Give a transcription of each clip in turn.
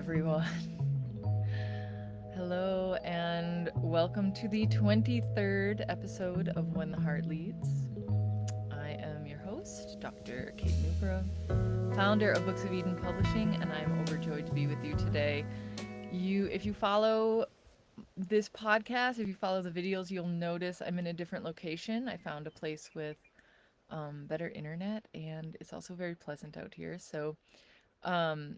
everyone. Hello, and welcome to the 23rd episode of When the Heart Leads. I am your host, Dr. Kate Newburgh, founder of Books of Eden Publishing, and I'm overjoyed to be with you today. If you follow this podcast, if you follow the videos, you'll notice I'm in a different location. I found a place with better internet, and it's also very pleasant out here. Um,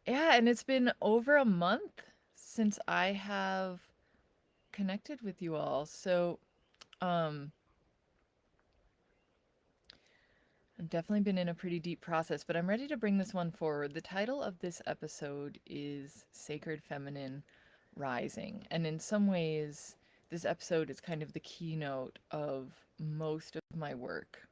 Yeah, and it's been over a month since I have connected with you all. Um, I've definitely been in a pretty deep process, but I'm ready to bring this one forward. The title of this episode is Sacred Feminine Rising. And in some ways, this episode is kind of the keynote of most of my work,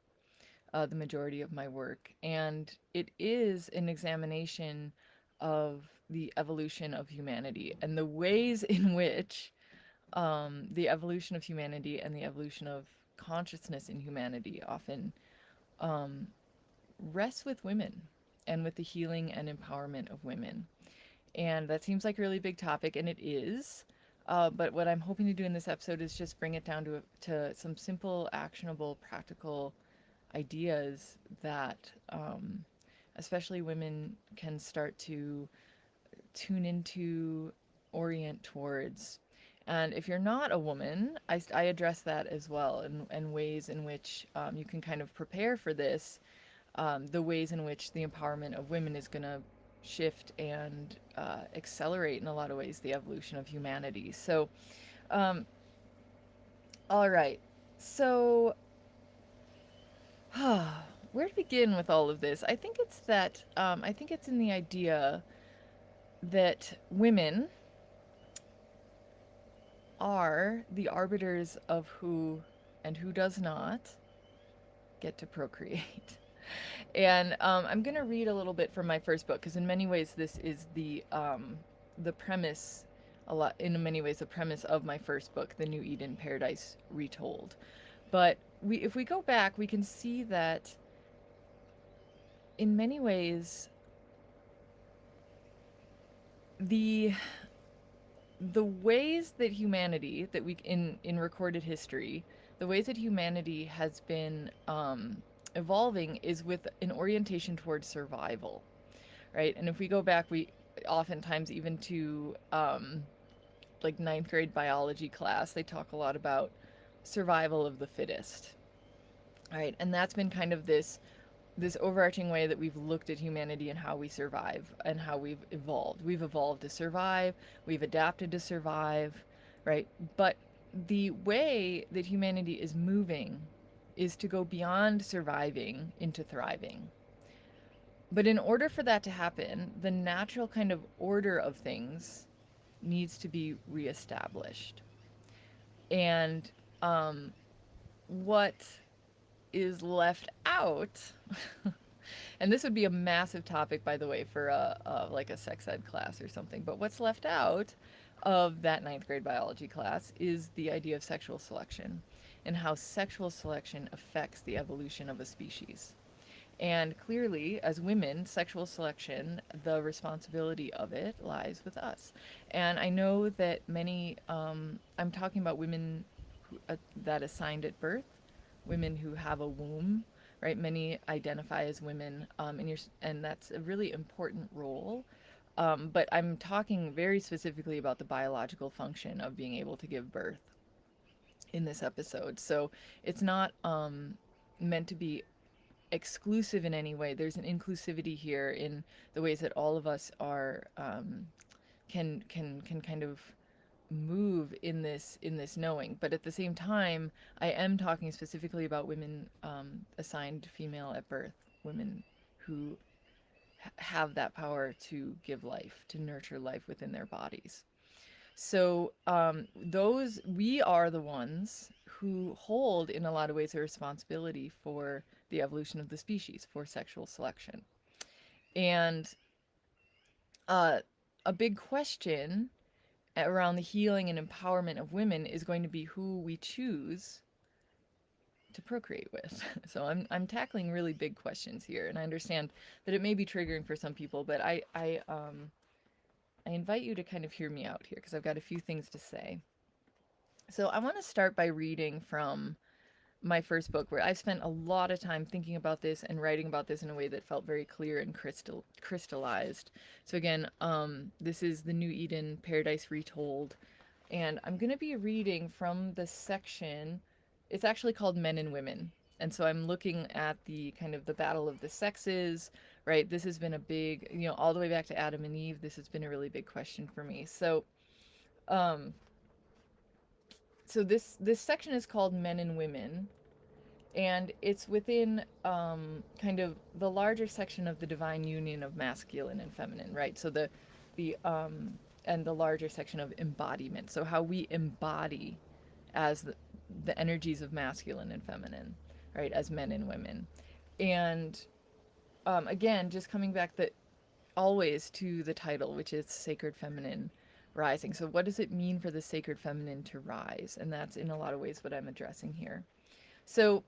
the majority of my work. And it is an examination of the evolution of humanity and the ways in which the evolution of humanity and the evolution of consciousness in humanity often um, rests with women and with the healing and empowerment of women. And that seems like a really big topic, and it is. But what I'm hoping to do in this episode is just bring it down to some simple, actionable, practical ideas that especially women can start to tune into, orient towards. And if you're not a woman, I address that as well, and ways in which you can kind of prepare for this, the ways in which the empowerment of women is going to shift and accelerate in a lot of ways the evolution of humanity. Um, all right. So, where to begin with all of this? I think it's in the idea that women are the arbiters of who and who does not get to procreate. And I'm going to read a little bit from my first book because in many ways this is the premise, in many ways the premise of my first book, The New Eden Paradise Retold. But if we go back, we can see that in many ways the the ways that humanity that we in recorded history, the ways that humanity has been evolving is with an orientation towards survival, right? And if we go back, we oftentimes even to like ninth grade biology class, they talk a lot about survival of the fittest, right? And that's been kind of this overarching way that we've looked at humanity and how we survive and how we've evolved. We've evolved to survive, we've adapted to survive, right? But the way that humanity is moving is to go beyond surviving into thriving. But in order for that to happen, the natural kind of order of things needs to be reestablished. And what is left out and this would be a massive topic, by the way, for like a sex ed class or something. But what's left out of that ninth grade biology class is the idea of sexual selection and how sexual selection affects the evolution of a species. And clearly, as women, sexual selection, the responsibility of it lies with us. And I know that I'm talking about women that assigned at birth, women who have a womb, right? Many identify as women, and that's a really important role. But I'm talking very specifically about the biological function of being able to give birth in this episode. So it's not meant to be exclusive in any way. There's an inclusivity here in the ways that all of us are can kind of move in this knowing. But at the same time, I am talking specifically about women assigned female at birth, women who have that power to give life, to nurture life within their bodies. So those we are the ones who hold, in a lot of ways, a responsibility for the evolution of the species, for sexual selection. And a big question around the healing and empowerment of women is going to be who we choose to procreate with. So I'm tackling really big questions here, and I understand that it may be triggering for some people, but I invite you to kind of hear me out here because I've got a few things to say. So I want to start by reading from my first book, where I've spent a lot of time thinking about this and writing about this in a way that felt very clear and crystallized. So again, this is The New Eden, Paradise Retold, and I'm going to be reading from the section. It's actually called Men and Women, and so I'm looking at the kind of the battle of the sexes, right? This has been a big, all the way back to Adam and Eve. This has been a really big question for me. Um, so this section is called Men and Women, and it's within kind of the larger section of the divine union of masculine and feminine, right? So the and the larger section of embodiment. So how we embody as the energies of masculine and feminine, right? As men and women, and again, just coming back that always to the title, which is Sacred Feminine Rising. So what does it mean for the sacred feminine to rise? And that's in a lot of ways what I'm addressing here. So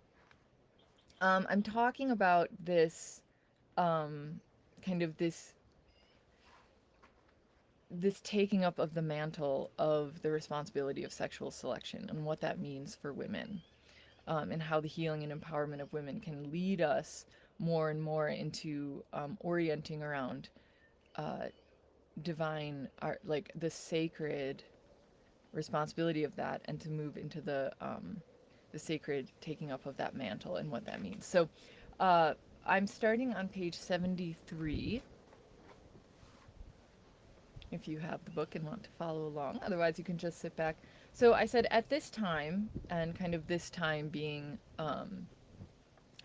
I'm talking about this kind of this taking up of the mantle of the responsibility of sexual selection and what that means for women, and how the healing and empowerment of women can lead us more and more into orienting around divine art, like the sacred responsibility of that, and to move into the sacred taking up of that mantle and what that means. So I'm starting on page 73 if you have the book and want to follow along. Otherwise, you can just sit back. So I said at this time, and kind of this time being a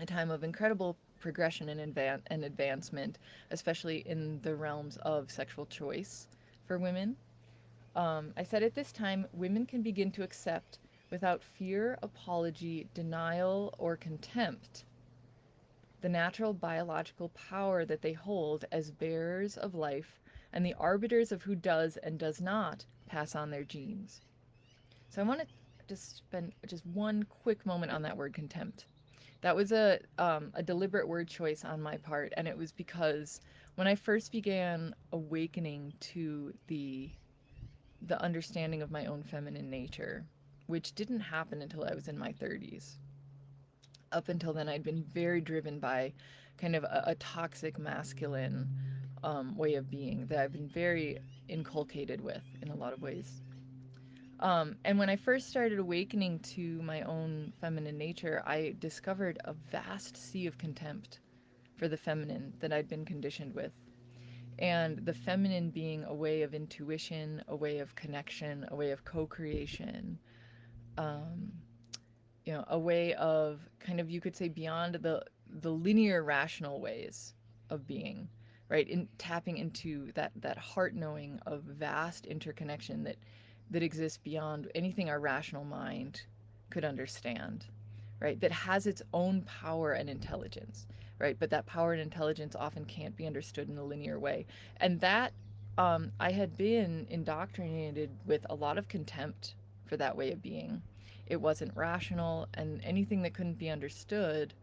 time of incredible progression and advancement, especially in the realms of sexual choice for women. I said at this time, women can begin to accept without fear, apology, denial, or contempt the natural biological power that they hold as bearers of life and the arbiters of who does and does not pass on their genes. So I want to just spend just one quick moment on that word contempt. That was a deliberate word choice on my part, and it was because when I first began awakening to the understanding of my own feminine nature, which didn't happen until I was in my 30s. Up until then, I'd been very driven by kind of a toxic masculine way of being that I've been very inculcated with in a lot of ways. And when I first started awakening to my own feminine nature, I discovered a vast sea of contempt for the feminine that I'd been conditioned with. And the feminine being a way of intuition, a way of connection, a way of co-creation, a way of kind of, you could say, beyond the linear rational ways of being, right? In tapping into that heart knowing of vast interconnection that exists beyond anything our rational mind could understand, right? That has its own power and intelligence, right? But that power and intelligence often can't be understood in a linear way. And that I had been indoctrinated with a lot of contempt for that way of being. It wasn't rational, and anything that couldn't be understood,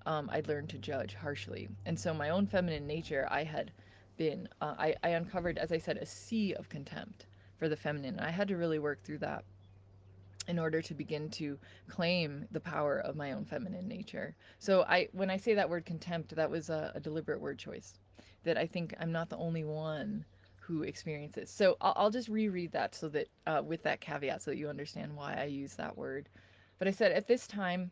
I'd learned to judge harshly. And so my own feminine nature, I had been, I uncovered, as I said, a sea of contempt for the feminine. And I had to really work through that in order to begin to claim the power of my own feminine nature. So when I say that word contempt, that was a deliberate word choice, that I think I'm not the only one who experiences. So I'll just reread that so that with that caveat, so that you understand why I use that word. But I said, at this time,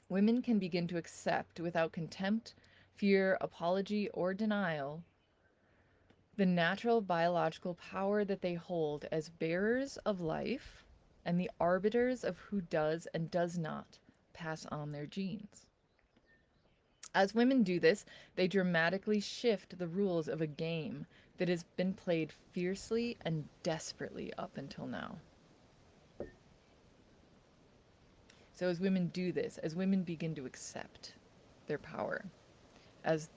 women can begin to accept without contempt, fear, apology, or denial the natural biological power that they hold as bearers of life and the arbiters of who does and does not pass on their genes. As women do this, they dramatically shift the rules of a game that has been played fiercely and desperately up until now. So as women do this, as women begin to accept their power as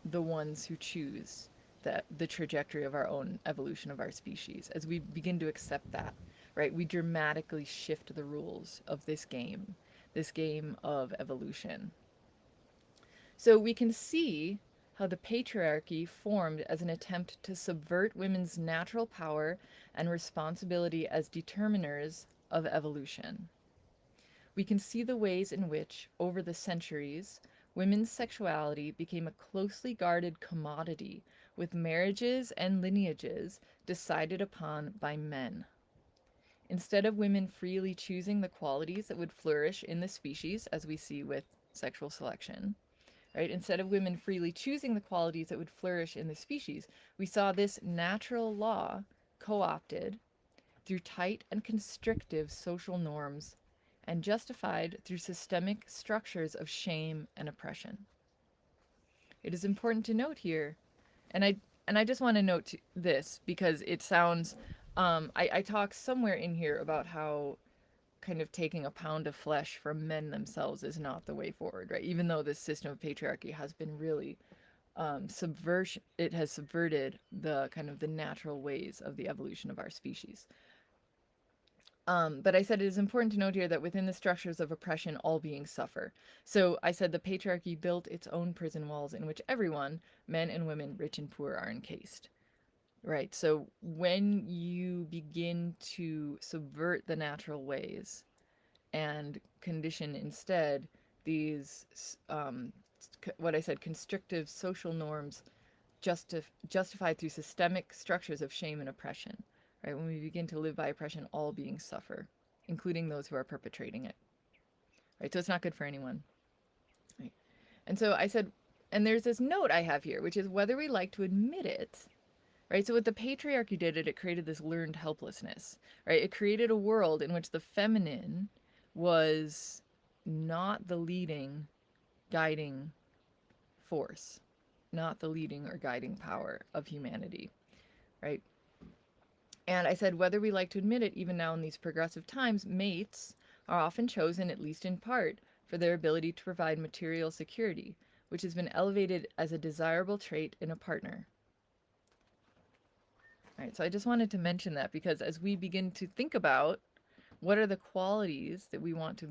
the ones who choose the trajectory of our own evolution of our species, as we begin to accept that, right, we dramatically shift the rules of this game this game of evolution. So we can see how the patriarchy formed as an attempt to subvert women's natural power and responsibility as determiners of evolution. We can see the ways in which, over the centuries, women's sexuality became a closely guarded commodity, with marriages and lineages decided upon by men. Instead of women freely choosing the qualities that would flourish in the species, as we see with sexual selection, right? Instead of women freely choosing the qualities that would flourish in the species, we saw this natural law co opted through tight and constrictive social norms and justified through systemic structures of shame and oppression. It is important to note here, and I just want to note this because it sounds I talk somewhere in here about how kind of taking a pound of flesh from men themselves is not the way forward, right? Even though this system of patriarchy has been really subversion, it has subverted the kind of the natural ways of the evolution of our species. But I said it is important to note here that within the structures of oppression, all beings suffer. So I said the patriarchy built its own prison walls in which everyone, men and women, rich and poor, are encased. Right. So when you begin to subvert the natural ways and condition instead these, what I said, constrictive social norms justified through systemic structures of shame and oppression, right? When we begin to live by oppression, all beings suffer, including those who are perpetrating it, right? So it's not good for anyone, right? And so I said, and there's this note I have here, which is whether we like to admit it, right? So what the patriarchy did, it created this learned helplessness, right? It created a world in which the feminine was not the leading, guiding force, not the leading or guiding power of humanity, right? And I said, whether we like to admit it, even now in these progressive times, mates are often chosen, at least in part, for their ability to provide material security, which has been elevated as a desirable trait in a partner. All right, so I just wanted to mention that because as we begin to think about what are the qualities that we want to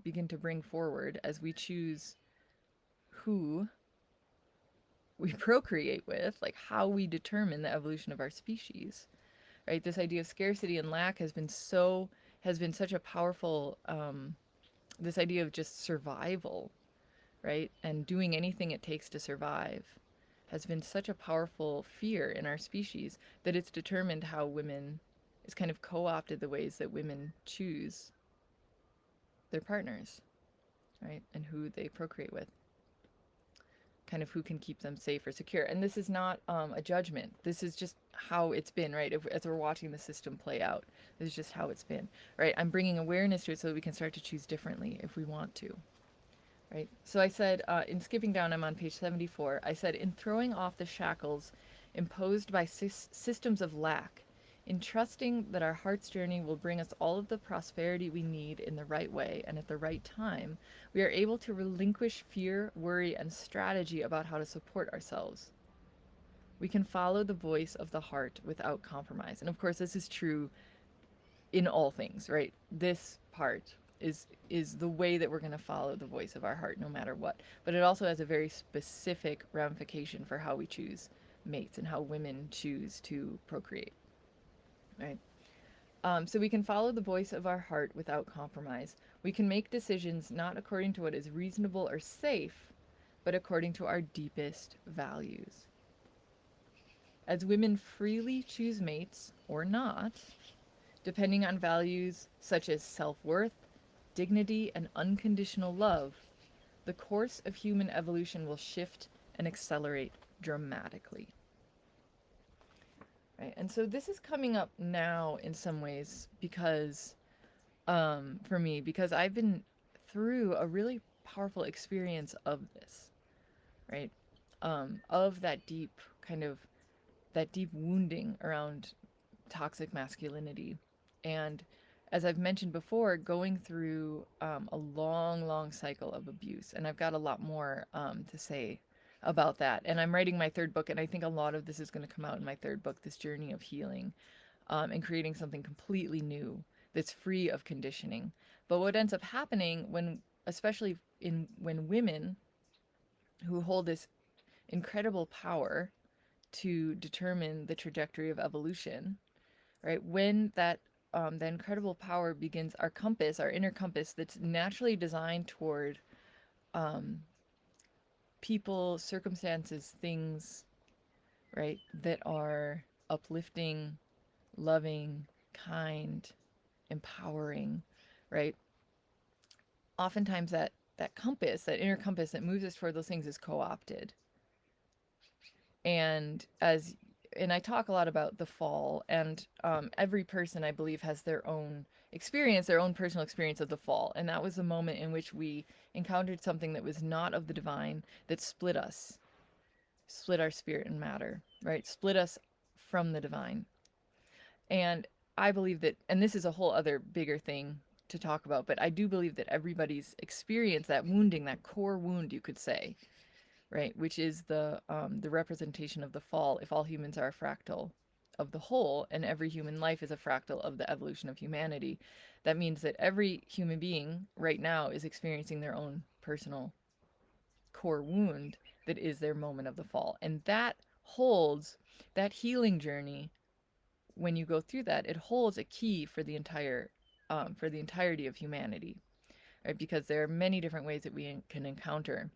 begin to bring forward as we choose who we procreate with, like how we determine the evolution of our species, right? This idea of scarcity and lack has been such a powerful, this idea of just survival, right? And doing anything it takes to survive has been such a powerful fear in our species that it's determined how women, it's kind of co-opted the ways that women choose their partners, right? And who they procreate with, kind of who can keep them safe or secure. And this is not a judgment. This is just how it's been, right? As we're watching the system play out, this is just how it's been, right? I'm bringing awareness to it so that we can start to choose differently if we want to, right? So I said, in skipping down, I'm on page 74. I said, in throwing off the shackles imposed by systems of lack, in trusting that our heart's journey will bring us all of the prosperity we need in the right way and at the right time, we are able to relinquish fear, worry, and strategy about how to support ourselves. We can follow the voice of the heart without compromise. And of course, this is true in all things, right? This part is the way that we're going to follow the voice of our heart no matter what. But it also has a very specific ramification for how we choose mates and how women choose to procreate, right? So we can follow the voice of our heart without compromise. We can make decisions not according to what is reasonable or safe, but according to our deepest values. As women freely choose mates or not, depending on values such as self-worth, dignity, and unconditional love, the course of human evolution will shift and accelerate dramatically. Right? And so this is coming up now in some ways because, for me, because I've been through a really powerful experience of this, right? Of that deep that deep wounding around toxic masculinity. And as I've mentioned before, going through a long, long cycle of abuse. And I've got a lot more to say about that. And I'm writing my third book, and I think a lot of this is going to come out in my third book, this journey of healing and creating something completely new that's free of conditioning. But what ends up happening when, especially in when women who hold this incredible power to determine the trajectory of evolution, right? When that incredible power begins, our compass, our inner compass, that's naturally designed toward um, people, circumstances, things, right, that are uplifting, loving, kind, empowering, right? Oftentimes that compass, that inner compass that moves us toward those things is co-opted. And as and I talk a lot about the fall, and every person, I believe, has their own experience, their own personal experience of the fall. And that was the moment in which we encountered something that was not of the divine, that split us, split our spirit and matter, right? Split us from the divine. And I believe that, and this is a whole other bigger thing to talk about, but I do believe that everybody's experience, that wounding, that core wound, you could say, right, which is the representation of the fall. If all humans are a fractal of the whole, and every human life is a fractal of the evolution of humanity, that means that every human being right now is experiencing their own personal core wound that is their moment of the fall. And that holds, that healing journey, when you go through that, it holds a key for the entire for the entirety of humanity, right? Because there are many different ways that we can encounter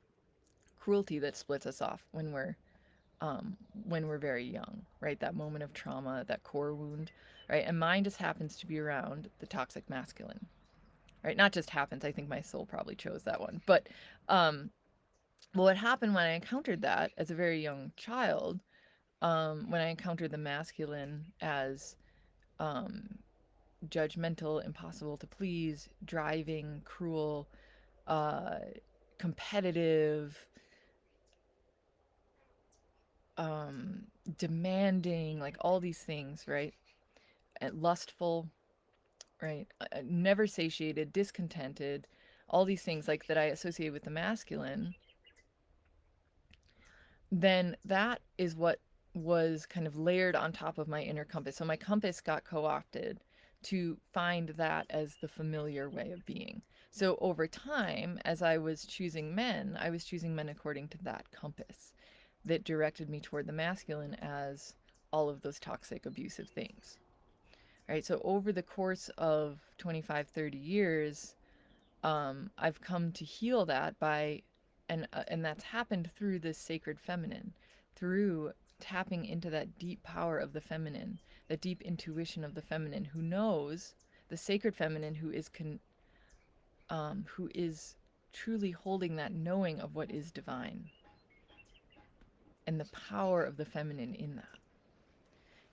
cruelty that splits us off when we're very young, right? That moment of trauma, that core wound, right? And mine just happens to be around the toxic masculine, right? Not just happens. I think my soul probably chose that one. But what happened when I encountered that as a very young child, when I encountered the masculine as um, judgmental, impossible to please, driving, cruel, uh, competitive, um, demanding, like all these things, right? And lustful, right? Never satiated, discontented, all these things like that I associate with the masculine, then that is what was kind of layered on top of my inner compass. So my compass got co-opted to find that as the familiar way of being. So over time, as I was choosing men, I was choosing men according to that compass that directed me toward the masculine as all of those toxic, abusive things. Right? So over the course of 25, 30 years, I've come to heal that by, and that's happened through this sacred feminine, through tapping into that deep power of the feminine, the deep intuition of the feminine, who knows, the sacred feminine, who is truly holding that knowing of what is divine, and the power of the feminine in that.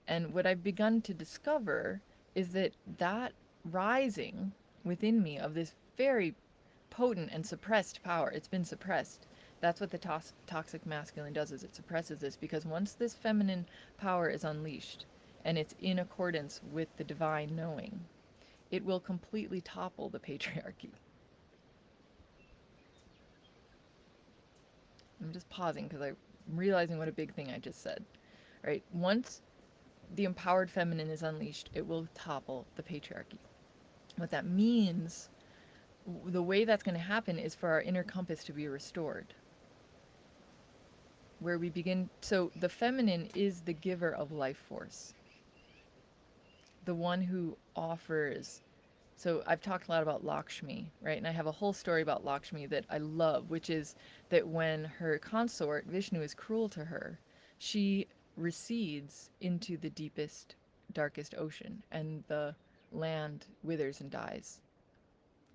And what I've begun to discover is that that rising within me of this very potent and suppressed power, it's been suppressed. That's what the toxic masculine does, is it suppresses this, because once this feminine power is unleashed and it's in accordance with the divine knowing, it will completely topple the patriarchy. I'm just pausing because I'm realizing what a big thing I just said. Right? Once the empowered feminine is unleashed, it will topple the patriarchy. What that means, the way that's going to happen is for our inner compass to be restored. Where we begin, so the feminine is the giver of life force, the one who offers. So I've talked a lot about Lakshmi, right? And I have a whole story about Lakshmi that I love, which is that when her consort, Vishnu, is cruel to her, she recedes into the deepest, darkest ocean, and the land withers and dies.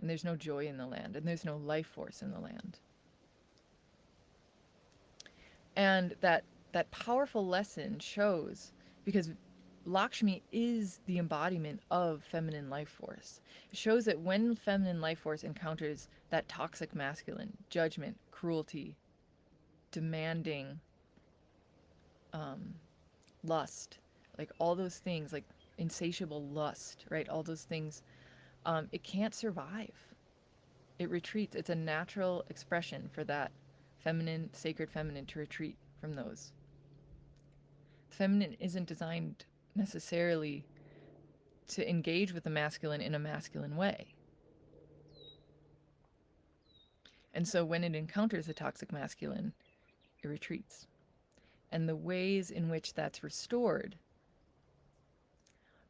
And there's no joy in the land, and there's no life force in the land. And that powerful lesson shows, because Lakshmi is the embodiment of feminine life force. It shows that when feminine life force encounters that toxic masculine, judgment, cruelty, demanding, lust, like all those things, like insatiable lust, right? All those things, it can't survive. It retreats. It's a natural expression for that feminine, sacred feminine, to retreat from those. The feminine isn't designed necessarily to engage with the masculine in a masculine way. And so when it encounters a toxic masculine, it retreats. And the ways in which that's restored,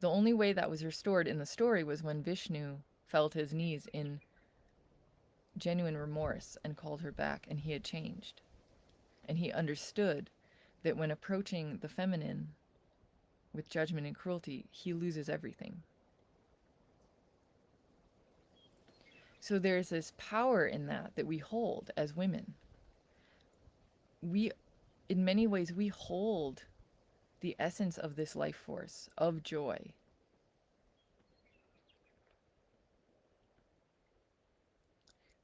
the only way that was restored in the story was when Vishnu fell to his knees in genuine remorse and called her back, and he had changed. And he understood that when approaching the feminine with judgment and cruelty, he loses everything. So there's this power in that we hold as women. We, in many ways, we hold the essence of this life force, of joy.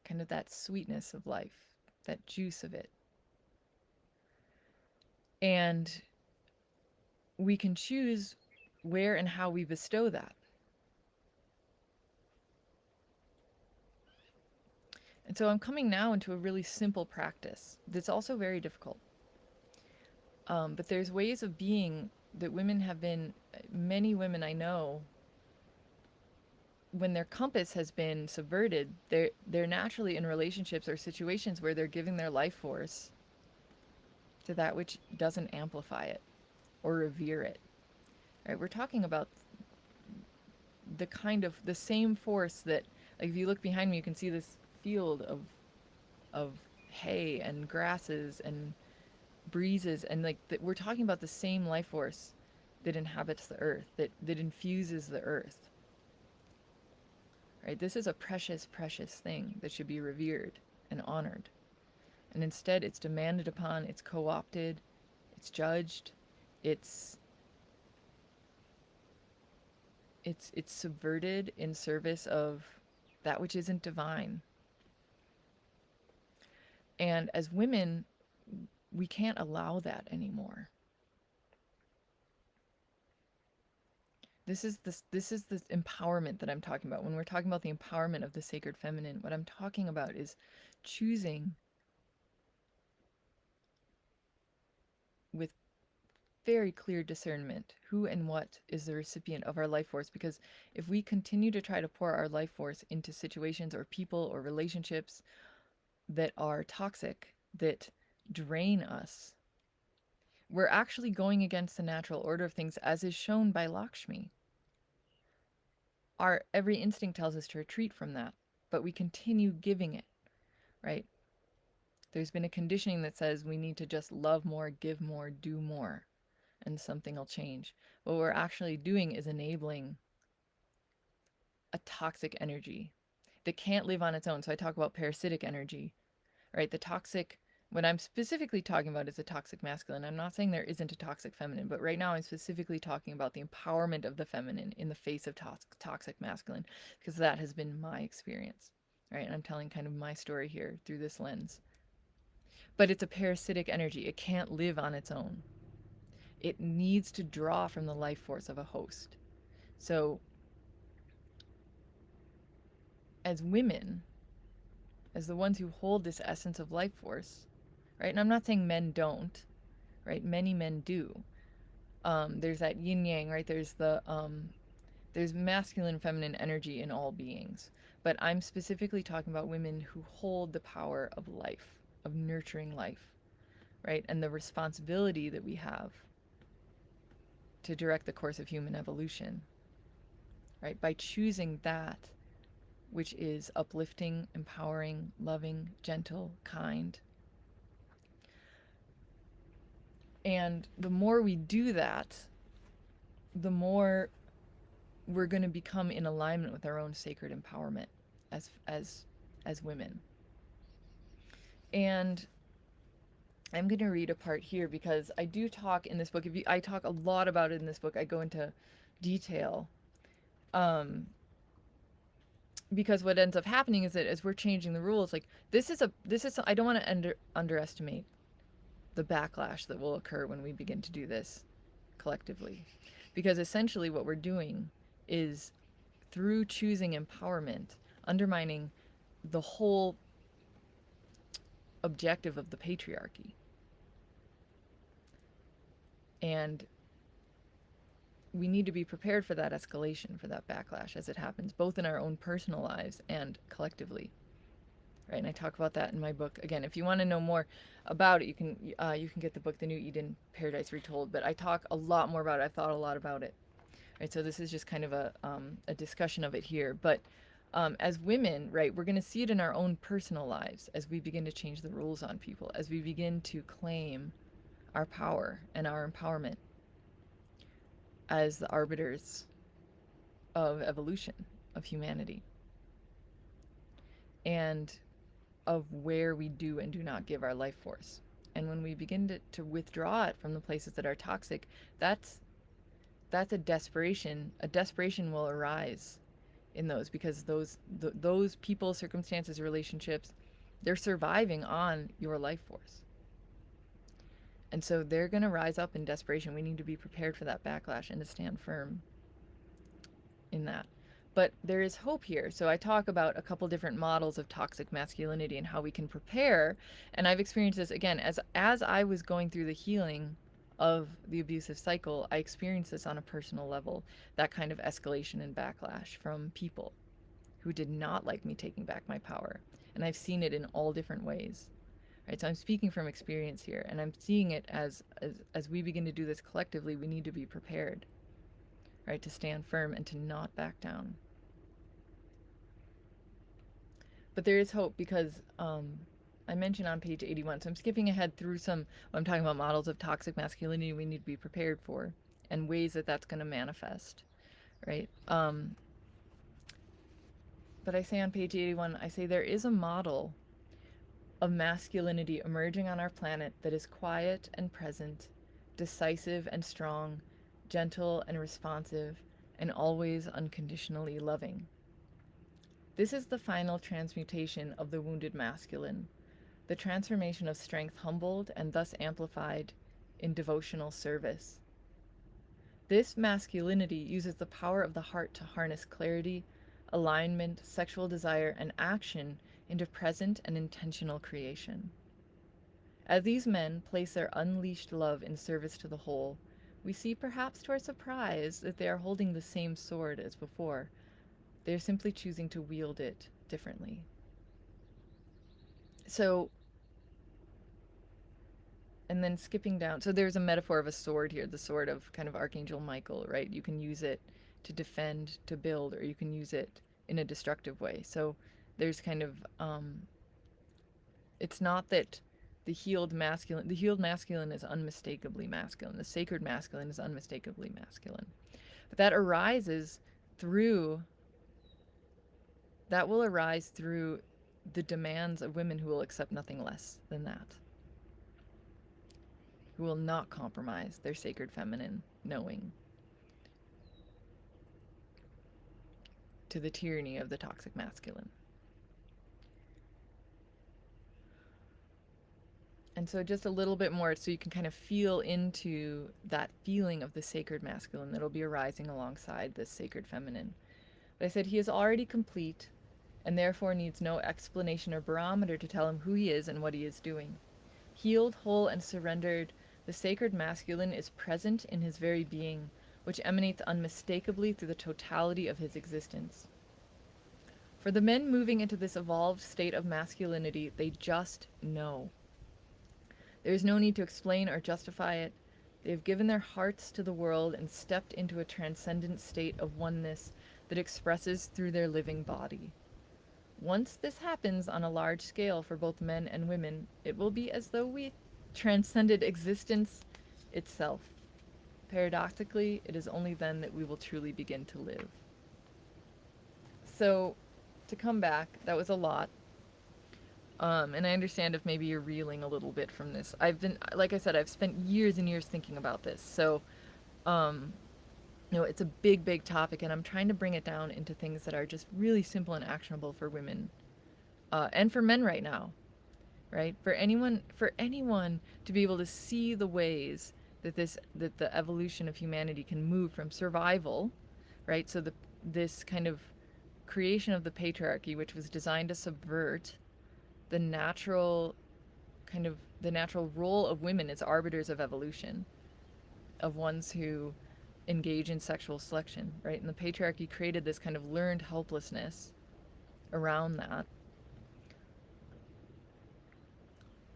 Kind of that sweetness of life, that juice of it. And we can choose where and how we bestow that. And so I'm coming now into a really simple practice that's also very difficult. But there's ways of being that women have been, many women I know, when their compass has been subverted, they're naturally in relationships or situations where they're giving their life force to that which doesn't amplify it or revere it. Right? We're talking about the kind of the same force that, like, if you look behind me, you can see this field of hay and grasses and breezes, and like we're talking about the same life force that inhabits the earth, that infuses the earth. Right? This is a precious, precious thing that should be revered and honored. And instead it's demanded upon, it's co-opted, it's judged, it's subverted in service of that which isn't divine. And as women, we can't allow that anymore. This is the empowerment that I'm talking about. When we're talking about the empowerment of the sacred feminine, what I'm talking about is choosing with very clear discernment who and what is the recipient of our life force. Because if we continue to try to pour our life force into situations or people or relationships that are toxic, that drain us, we're actually going against the natural order of things, as is shown by Lakshmi. Our every instinct tells us to retreat from that, but we continue giving it, right? There's been a conditioning that says we need to just love more, give more, do more, and something will change. What we're actually doing is enabling a toxic energy that can't live on its own. So I talk about parasitic energy, right? The toxic, what I'm specifically talking about is a toxic masculine. I'm not saying there isn't a toxic feminine, but right now I'm specifically talking about the empowerment of the feminine in the face of toxic masculine, because that has been my experience, right? And I'm telling kind of my story here through this lens. But it's a parasitic energy. It can't live on its own. It needs to draw from the life force of a host. So as women, as the ones who hold this essence of life force, right? And I'm not saying men don't, right? Many men do. There's that yin yang, right? There's masculine and feminine energy in all beings. But I'm specifically talking about women who hold the power of life, of nurturing life, right? And the responsibility that we have to direct the course of human evolution, right? By choosing that which is uplifting, empowering, loving, gentle, kind. And the more we do that, the more we're going to become in alignment with our own sacred empowerment as women. And I'm going to read a part here because I do talk in this book. I talk a lot about it in this book. I go into detail. Because what ends up happening is that as we're changing the rules, like I don't want to underestimate the backlash that will occur when we begin to do this collectively. Because essentially what we're doing is, through choosing empowerment, undermining the whole objective of the patriarchy. And we need to be prepared for that escalation, for that backlash as it happens, both in our own personal lives and collectively. Right, and I talk about that in my book. Again, if you want to know more about it, you can get the book, The New Eden: Paradise Retold. But I talk a lot more about it. I've thought a lot about it. Right, so this is just kind of a discussion of it here. But as women, right, we're going to see it in our own personal lives as we begin to change the rules on people, as we begin to claim our power and our empowerment as the arbiters of evolution, of humanity, and of where we do and do not give our life force. And when we begin to withdraw it from the places that are toxic, that's a desperation. A desperation will arise in those, because those people, circumstances, relationships, they're surviving on your life force. And so they're going to rise up in desperation. We need to be prepared for that backlash and to stand firm in that. But there is hope here. So I talk about a couple different models of toxic masculinity and how we can prepare. And I've experienced this again as I was going through the healing of the abusive cycle. I experienced this on a personal level, that kind of escalation and backlash from people who did not like me taking back my power. And I've seen it in all different ways. Right? So I'm speaking from experience here, and I'm seeing it as we begin to do this collectively, we need to be prepared, right, to stand firm and to not back down. But there is hope, because I mentioned on page 81, so I'm skipping ahead through some, I'm talking about models of toxic masculinity we need to be prepared for, and ways that that's going to manifest, right? But I say on page 81, I say there is a model of masculinity emerging on our planet that is quiet and present, decisive and strong, gentle and responsive, and always unconditionally loving. This is the final transmutation of the wounded masculine, the transformation of strength humbled and thus amplified in devotional service. This masculinity uses the power of the heart to harness clarity, alignment, sexual desire, and action into present and intentional creation. As these men place their unleashed love in service to the whole, we see, perhaps to our surprise, that they are holding the same sword as before. They are simply choosing to wield it differently. So, and then skipping down, so there's a metaphor of a sword here, the sword of kind of Archangel Michael, right? You can use it to defend, to build, or you can use it in a destructive way. So there's kind of, it's not that the healed masculine is unmistakably masculine. The sacred masculine is unmistakably masculine. But that will arise through the demands of women who will accept nothing less than that, who will not compromise their sacred feminine knowing to the tyranny of the toxic masculine. And so just a little bit more, so you can kind of feel into that feeling of the sacred masculine that'll be arising alongside this sacred feminine. But I said he is already complete, and therefore needs no explanation or barometer to tell him who he is and what he is doing. Healed, whole, and surrendered, the sacred masculine is present in his very being, which emanates unmistakably through the totality of his existence. For the men moving into this evolved state of masculinity, they just know. There is no need to explain or justify it. They have given their hearts to the world and stepped into a transcendent state of oneness that expresses through their living body. Once this happens on a large scale for both men and women, it will be as though we transcended existence itself. Paradoxically, it is only then that we will truly begin to live. So, to come back, that was a lot. And I understand if maybe you're reeling a little bit from this. Like I said, I've spent years and years thinking about this. So, it's a big, big topic, and I'm trying to bring it down into things that are just really simple and actionable for women, and for men right now, right? For anyone to be able to see the ways that the evolution of humanity can move from survival, right? So this kind of creation of the patriarchy, which was designed to subvert the natural role of women as arbiters of evolution, of ones who engage in sexual selection, right? And the patriarchy created this kind of learned helplessness around that,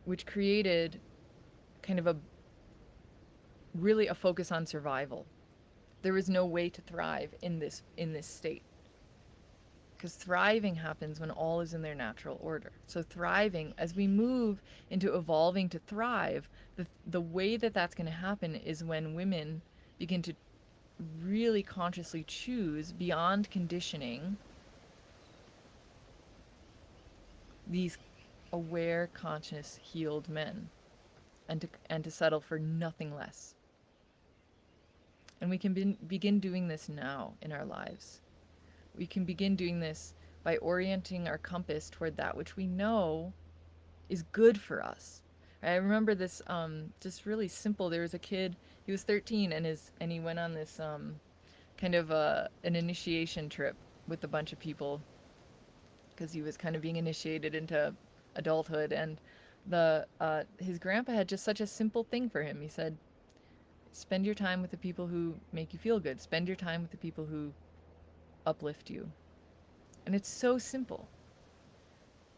which created kind of a really a focus on survival. There was no way to thrive in this state, because thriving happens when all is in their natural order. So thriving, as we move into evolving to thrive, the way that that's going to happen is when women begin to really consciously choose beyond conditioning these aware, conscious, healed men, and to settle for nothing less. And we can begin doing this now in our lives. We can begin doing this by orienting our compass toward that which we know is good for us. I remember this just really simple. There was a kid. He was 13, and he went on this kind of an initiation trip with a bunch of people, because he was kind of being initiated into adulthood. And the his grandpa had just such a simple thing for him. He said, "Spend your time with the people who make you feel good. Spend your time with the people who uplift you." And it's so simple.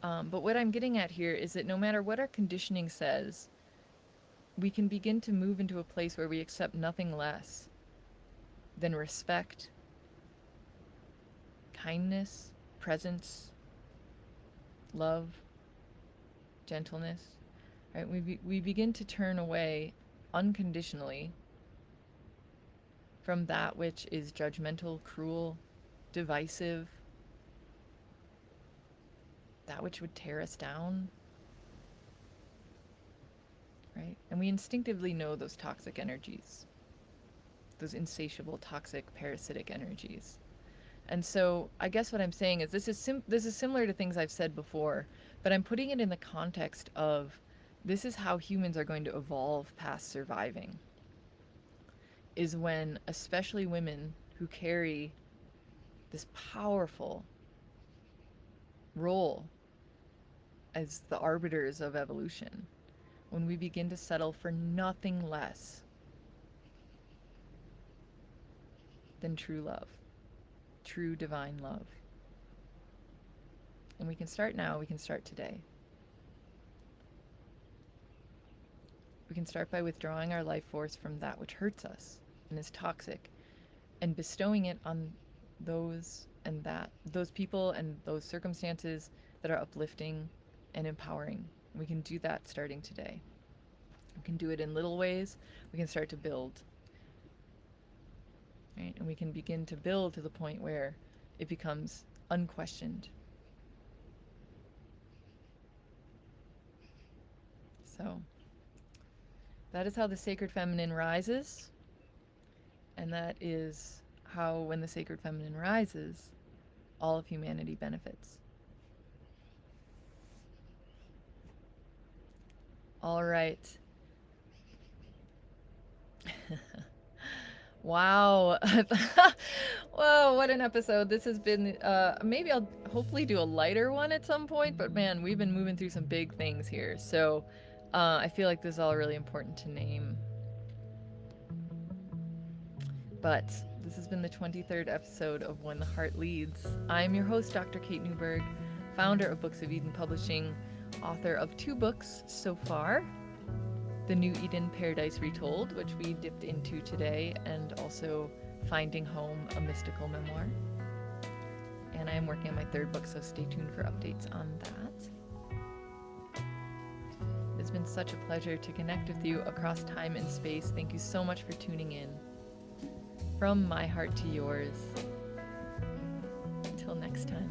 But what I'm getting at here is that no matter what our conditioning says, we can begin to move into a place where we accept nothing less than respect, kindness, presence, love, gentleness. Right? We begin to turn away unconditionally from that which is judgmental, cruel, divisive, that which would tear us down. Right? And we instinctively know those toxic energies, those insatiable, toxic, parasitic energies. And so I guess what I'm saying is this is similar to things I've said before, but I'm putting it in the context of this is how humans are going to evolve past surviving, is when especially women who carry this powerful role as the arbiters of evolution, when we begin to settle for nothing less than true love, true divine love. And we can start now, we can start today. We can start by withdrawing our life force from that which hurts us and is toxic, and bestowing it on those people and those circumstances that are uplifting and empowering. We can do that starting today. We can do it in little ways. We can start to build. Right? And we can begin to build to the point where it becomes unquestioned. So that is how the sacred feminine rises. And that is how, when the sacred feminine rises, all of humanity benefits. All right. Wow. Whoa, what an episode. This has been, maybe I'll hopefully do a lighter one at some point, but man, we've been moving through some big things here. So I feel like this is all really important to name. But this has been the 23rd episode of When the Heart Leads. I'm your host, Dr. Kate Newburgh, founder of Books of Eden Publishing, author of 2 books so far: The New Eden Paradise Retold, which we dipped into today, and also Finding Home, a mystical memoir. And I am working on my 3rd book, so stay tuned for updates on that. It's been such a pleasure to connect with you across time and space. Thank you so much for tuning in. From my heart to yours. Until next time.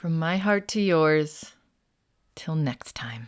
From my heart to yours, till next time.